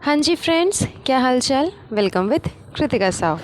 हाँ जी फ्रेंड्स, क्या हाल चाल। Welcome with Kritika Sao.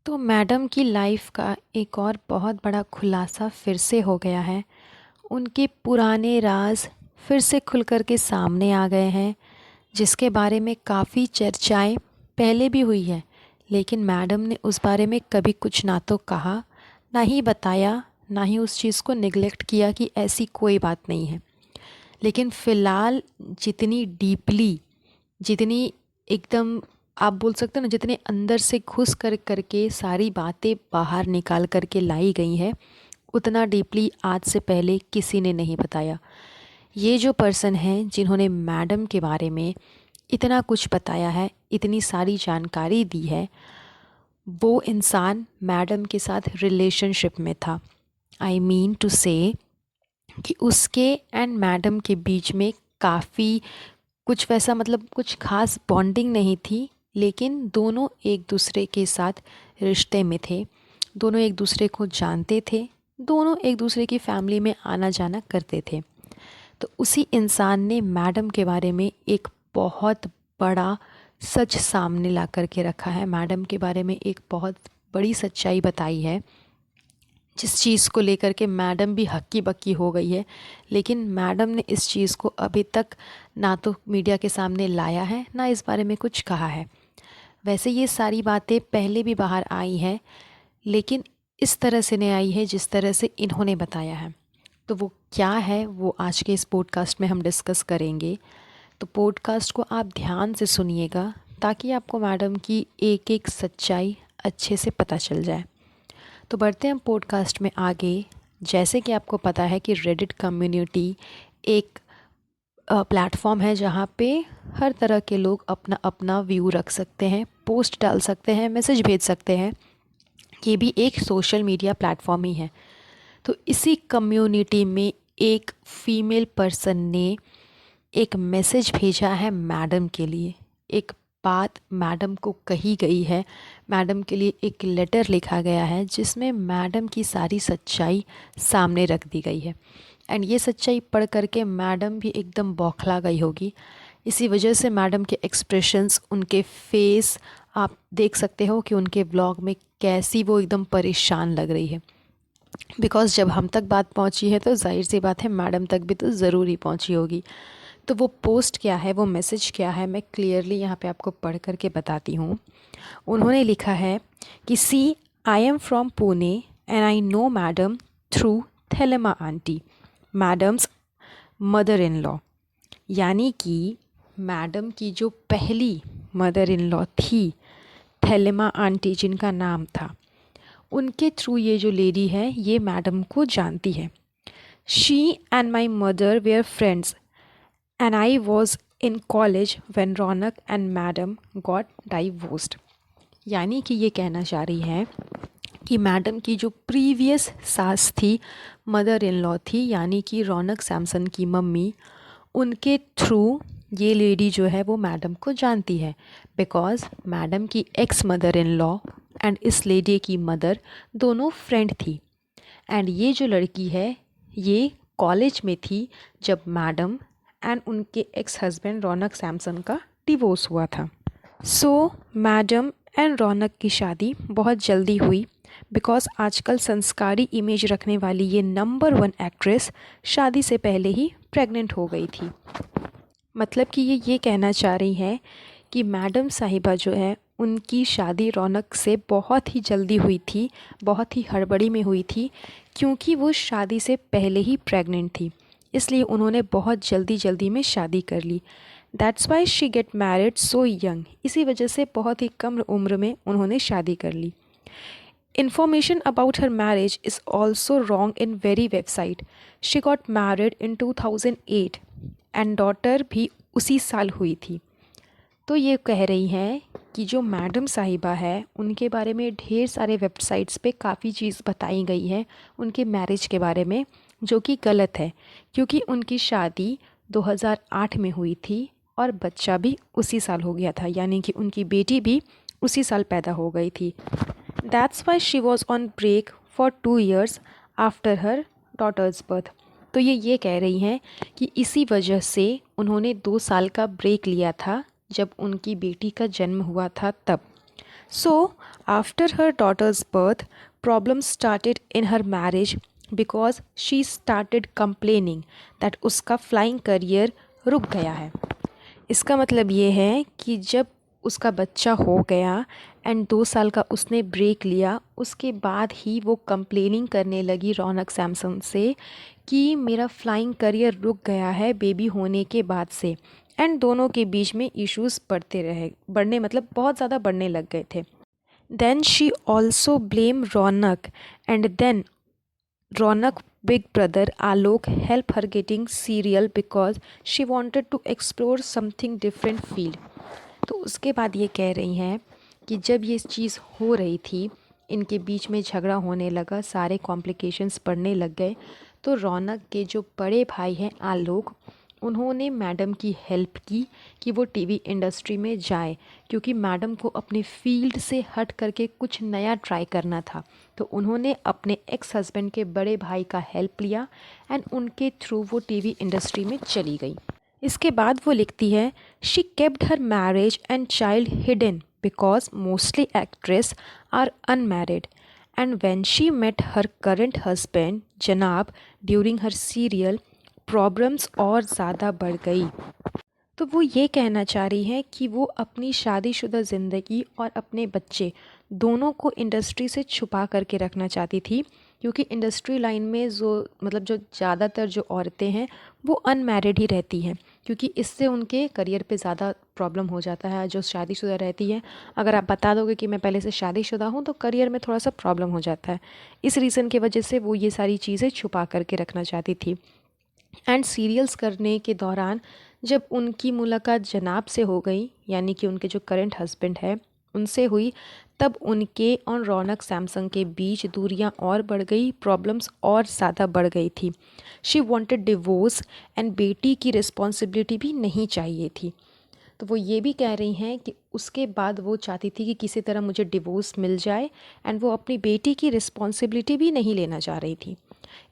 तो मैडम की लाइफ का एक और बहुत बड़ा खुलासा फिर से हो गया है। उनके पुराने राज फिर से खुल कर के सामने आ गए हैं, जिसके बारे में काफ़ी चर्चाएं पहले भी हुई है, लेकिन मैडम ने उस बारे में कभी कुछ ना तो कहा, ना ही बताया, ना ही उस चीज़ को निगलेक्ट किया कि ऐसी कोई बात नहीं है। लेकिन फ़िलहाल जितनी डीपली, जितनी एकदम आप बोल सकते हो ना, जितने अंदर से घुस कर करके सारी बातें बाहर निकाल कर के लाई गई हैं, उतना डीपली आज से पहले किसी ने नहीं बताया। ये जो पर्सन हैं जिन्होंने मैडम के बारे में इतना कुछ बताया है, इतनी सारी जानकारी दी है, वो इंसान मैडम के साथ रिलेशनशिप में था। आई मीन टू से कि उसके एंड मैडम के बीच में काफ़ी कुछ वैसा, मतलब कुछ खास बॉन्डिंग नहीं थी, लेकिन दोनों एक दूसरे के साथ रिश्ते में थे, दोनों एक दूसरे को जानते थे, दोनों एक दूसरे की फैमिली में आना जाना करते थे। तो उसी इंसान ने मैडम के बारे में एक बहुत बड़ा सच सामने ला कर के रखा है। मैडम के बारे में एक बहुत बड़ी सच्चाई बताई है, जिस चीज़ को लेकर के मैडम भी हक्की बक्की हो गई है, लेकिन मैडम ने इस चीज़ को अभी तक ना तो मीडिया के सामने लाया है, ना इस बारे में कुछ कहा है। वैसे ये सारी बातें पहले भी बाहर आई हैं, लेकिन इस तरह से नहीं आई है जिस तरह से इन्होंने बताया है। तो वो क्या है, वो आज के इस पॉडकास्ट में हम डिस्कस करेंगे। तो पॉडकास्ट को आप ध्यान से सुनिएगा, ताकि आपको मैडम की एक एक सच्चाई अच्छे से पता चल जाए। तो बढ़ते हैं हम पॉडकास्ट में आगे। जैसे कि आपको पता है कि रेडिट कम्युनिटी एक प्लेटफॉर्म है जहाँ पे हर तरह के लोग अपना अपना व्यू रख सकते हैं, पोस्ट डाल सकते हैं, मैसेज भेज सकते हैं। ये भी एक सोशल मीडिया प्लेटफॉर्म ही है। तो इसी कम्युनिटी में एक फीमेल पर्सन ने एक मैसेज भेजा है मैडम के लिए। एक बात मैडम को कही गई है, मैडम के लिए एक लेटर लिखा गया है, जिसमें मैडम की सारी सच्चाई सामने रख दी गई है। एंड ये सच्चाई पढ़ करके मैडम भी एकदम बौखला गई होगी। इसी वजह से मैडम के एक्सप्रेशंस, उनके फेस आप देख सकते हो कि उनके व्लॉग में कैसी वो एकदम परेशान लग रही है। बिकॉज़ जब हम तक बात पहुंची है तो जाहिर सी बात है मैडम तक भी तो ज़रूर ही पहुंची होगी। तो वो पोस्ट क्या है, वो मैसेज क्या है, मैं क्लियरली यहाँ पे आपको पढ़ करके बताती हूँ। उन्होंने लिखा है कि see, I am from Pune and I know madam through Thelma aunty, madam's mother in law. यानी कि मैडम की जो पहली मदर इन लॉ थी, थेलेमा आंटी जिनका नाम था, उनके थ्रू ये जो लेडी है ये मैडम को जानती है। She and my mother were friends and I was in college when Raunak and madam got divorced. यानी कि ये कहना चाह रही हैं कि मैडम की जो प्रीवियस सास थी, मदर इन लॉ थी, यानी कि रौनक सैमसन की मम्मी, उनके थ्रू ये लेडी जो है वो मैडम को जानती है। बिकॉज़ मैडम की x mother in law and इस लेडी की मदर दोनों फ्रेंड थी। एंड ये जो लड़की है ये कॉलेज में थी जब मैडम एंड उनके एक्स हस्बैंड रौनक सैमसन का डिवोर्स हुआ था। सो मैडम एंड रौनक की शादी बहुत जल्दी हुई, बिकॉज़ आजकल संस्कारी इमेज रखने वाली ये नंबर 1 एक्ट्रेस शादी से पहले ही प्रेग्नेंट हो गई थी। मतलब कि ये कहना चाह रही हैं कि मैडम साहिबा जो है उनकी शादी रौनक से बहुत ही जल्दी हुई थी, बहुत ही हड़बड़ी में हुई थी, क्योंकि वो शादी से पहले ही प्रेग्नेंट थी। इसलिए उन्होंने बहुत जल्दी जल्दी में शादी कर ली। That's why she get married so young. इसी वजह से बहुत ही कम उम्र में उन्होंने शादी कर ली। Information about her marriage is also wrong in very website. She got married in 2008 and daughter भी उसी साल हुई थी। तो ये कह रही हैं कि जो मैडम साहिबा है उनके बारे में ढेर सारे वेबसाइट्स पे काफ़ी चीज़ बताई गई है उनके मैरिज के बारे में, जो कि गलत है, क्योंकि उनकी शादी 2008 में हुई थी और बच्चा भी उसी साल हो गया था, यानी कि उनकी बेटी भी उसी साल पैदा हो गई थी। That's why she was on break for 2 years after her daughter's birth. तो ये कह रही हैं कि इसी वजह से उन्होंने 2 साल का ब्रेक लिया था जब उनकी बेटी का जन्म हुआ था तब। So after her daughter's birth problem started in her marriage because she started complaining that उसका फ्लाइंग करियर रुक गया है। इसका मतलब ये है कि जब उसका बच्चा हो गया एंड 2 साल का उसने ब्रेक लिया, उसके बाद ही वो कंप्लेनिंग करने लगी रौनक सैमसन से कि मेरा फ्लाइंग करियर रुक गया है बेबी होने के बाद से। एंड दोनों के बीच में इश्यूज़ बढ़ने मतलब बहुत ज़्यादा बढ़ने लग गए थे। Then she also blame Raunak and then Ronak big brother Alok help her getting serial because she wanted to explore something different field। तो उसके बाद ये कह रही हैं कि जब ये चीज़ हो रही थी, इनके बीच में झगड़ा होने लगा, सारे कॉम्प्लिकेशंस बढ़ने लग गए, तो रौनक के जो बड़े भाई हैं आलोक, उन्होंने मैडम की हेल्प की कि वो टीवी इंडस्ट्री में जाए, क्योंकि मैडम को अपने फील्ड से हट करके कुछ नया ट्राई करना था। तो उन्होंने अपने एक्स हस्बैंड के बड़े भाई का हेल्प लिया एंड उनके थ्रू वो टीवी इंडस्ट्री में चली गई। इसके बाद वो लिखती है, she kept her marriage and child hidden because mostly actress are unmarried and when she met her current husband जनाब ड्यूरिंग हर सीरियल प्रॉब्लम्स और ज़्यादा बढ़ गई। तो वो ये कहना चाह रही है कि वो अपनी शादीशुदा ज़िंदगी और अपने बच्चे दोनों को इंडस्ट्री से छुपा करके रखना चाहती थी, क्योंकि इंडस्ट्री लाइन में जो ज़्यादातर जो औरतें हैं वो अनमैरिड ही रहती हैं, क्योंकि इससे उनके करियर पे ज़्यादा प्रॉब्लम हो जाता है। जो शादीशुदा रहती है, अगर आप बता दोगे कि मैं पहले से शादीशुदा हूँ, तो करियर में थोड़ा सा प्रॉब्लम हो जाता है। इस रीज़न की वजह से वो ये सारी चीज़ें छुपा करके रखना चाहती थी। एंड सीरियल्स करने के दौरान जब उनकी मुलाकात जनाब से हो गई, यानी कि उनके जो करंट हस्बैंड है उनसे हुई, तब उनके और रौनक सैमसन के बीच दूरियां और बढ़ गई, प्रॉब्लम्स और ज़्यादा बढ़ गई थी। शी वांटेड डिवोर्स एंड बेटी की रिस्पॉन्सिबिलिटी भी नहीं चाहिए थी। तो वो ये भी कह रही हैं कि उसके बाद वो चाहती थी कि किसी तरह मुझे डिवोर्स मिल जाए एंड वो अपनी बेटी की रिस्पॉन्सिबिलिटी भी नहीं लेना चाह रही थी।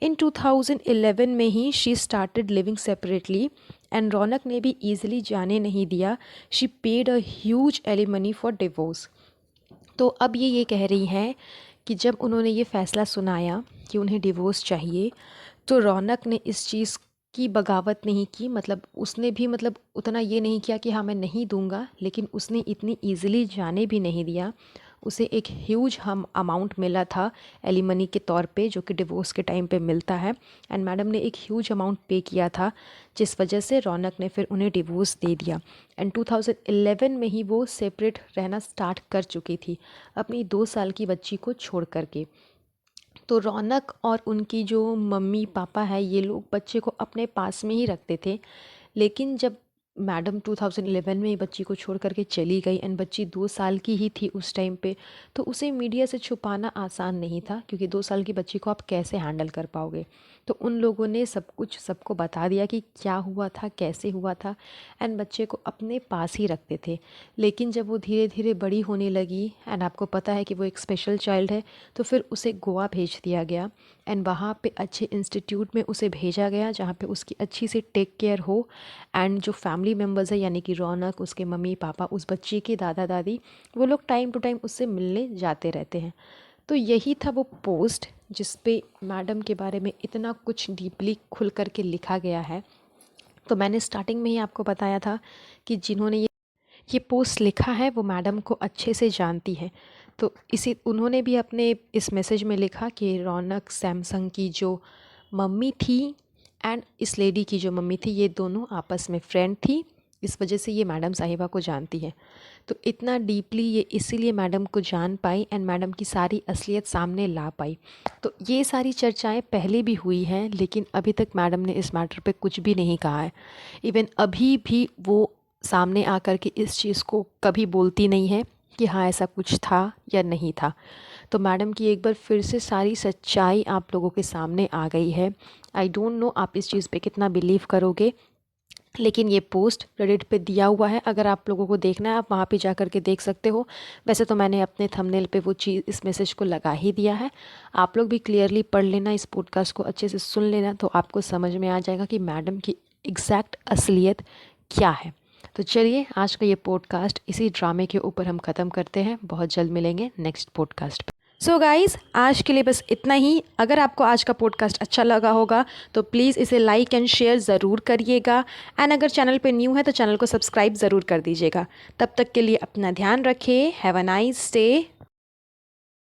इन 2011 में ही she started living separately and Raunak ने भी ईजिली जाने नहीं दिया। She paid a huge alimony for divorce. तो अब ये कह रही हैं कि जब उन्होंने ये फ़ैसला सुनाया कि उन्हें डिवोर्स चाहिए, तो रौनक ने इस चीज़ की बगावत नहीं की, मतलब उसने भी उतना ये नहीं किया कि हाँ मैं नहीं दूंगा, लेकिन उसने इतनी ईजिली जाने भी नहीं दिया। उसे एक ह्यूज हम अमाउंट मिला था एलिमनी के तौर पे, जो कि डिवोर्स के टाइम पे मिलता है, एंड मैडम ने एक ह्यूज अमाउंट पे किया था, जिस वजह से रौनक ने फिर उन्हें डिवोर्स दे दिया। एंड 2011 में ही वो सेपरेट रहना स्टार्ट कर चुकी थी अपनी 2 साल की बच्ची को छोड़ करके। तो रौनक और उनकी जो मम्मी पापा है, ये लोग बच्चे को अपने पास में ही रखते थे, लेकिन जब मैडम 2011 में ही बच्ची को छोड़ करके चली गई एंड बच्ची 2 साल की ही थी उस टाइम पे, तो उसे मीडिया से छुपाना आसान नहीं था, क्योंकि 2 साल की बच्ची को आप कैसे हैंडल कर पाओगे। तो उन लोगों ने सब कुछ सबको बता दिया कि क्या हुआ था, कैसे हुआ था, एंड बच्चे को अपने पास ही रखते थे। लेकिन जब वो धीरे धीरे बड़ी होने लगी एंड आपको पता है कि वो एक स्पेशल चाइल्ड है, तो फिर उसे गोवा भेज दिया गया एंड वहाँ पे अच्छे इंस्टीट्यूट में उसे भेजा गया, जहाँ पे उसकी अच्छी से टेक केयर हो। एंड जो फैमिली मेम्बर्स है, यानी कि रौनक, उसके मम्मी पापा, उस बच्चे के दादा दादी, वो लोग टाइम टू टाइम उससे मिलने जाते रहते हैं। तो यही था वो पोस्ट जिस पे मैडम के बारे में इतना कुछ डीपली खुल करके लिखा गया है। तो मैंने स्टार्टिंग में ही आपको बताया था कि जिन्होंने ये पोस्ट लिखा है वो मैडम को अच्छे से जानती हैं। तो इसी उन्होंने भी अपने इस मैसेज में लिखा कि रौनक सैमसन की जो मम्मी थी एंड इस लेडी की जो मम्मी थी, ये दोनों आपस में फ्रेंड थी, इस वजह से ये मैडम साहिबा को जानती है। तो इतना डीपली ये इसीलिए मैडम को जान पाई एंड मैडम की सारी असलियत सामने ला पाई। तो ये सारी चर्चाएं पहले भी हुई हैं, लेकिन अभी तक मैडम ने इस मैटर पे कुछ भी नहीं कहा है। इवन अभी भी वो सामने आकर के इस चीज़ को कभी बोलती नहीं है कि हाँ ऐसा कुछ था या नहीं था। तो मैडम की एक बार फिर से सारी सच्चाई आप लोगों के सामने आ गई है। आई डोंट नो आप इस चीज़ पे कितना बिलीव करोगे, लेकिन ये पोस्ट रेडिट पे दिया हुआ है, अगर आप लोगों को देखना है आप वहाँ पे जा कर के देख सकते हो। वैसे तो मैंने अपने थंबनेल पे वो चीज़, इस मैसेज को लगा ही दिया है। आप लोग भी क्लियरली पढ़ लेना, इस पॉडकास्ट को अच्छे से सुन लेना, तो आपको समझ में आ जाएगा कि मैडम की एग्जैक्ट असलियत क्या है। तो चलिए आज का ये पॉडकास्ट इसी ड्रामे के ऊपर हम ख़त्म करते हैं। बहुत जल्द मिलेंगे नेक्स्ट पॉडकास्ट पे। सो गाइज़, आज के लिए बस इतना ही। अगर आपको आज का पॉडकास्ट अच्छा लगा होगा तो प्लीज़ इसे लाइक एंड शेयर ज़रूर करिएगा। एंड अगर चैनल पे न्यू है तो चैनल को सब्सक्राइब ज़रूर कर दीजिएगा। तब तक के लिए अपना ध्यान रखें। Have a nice day.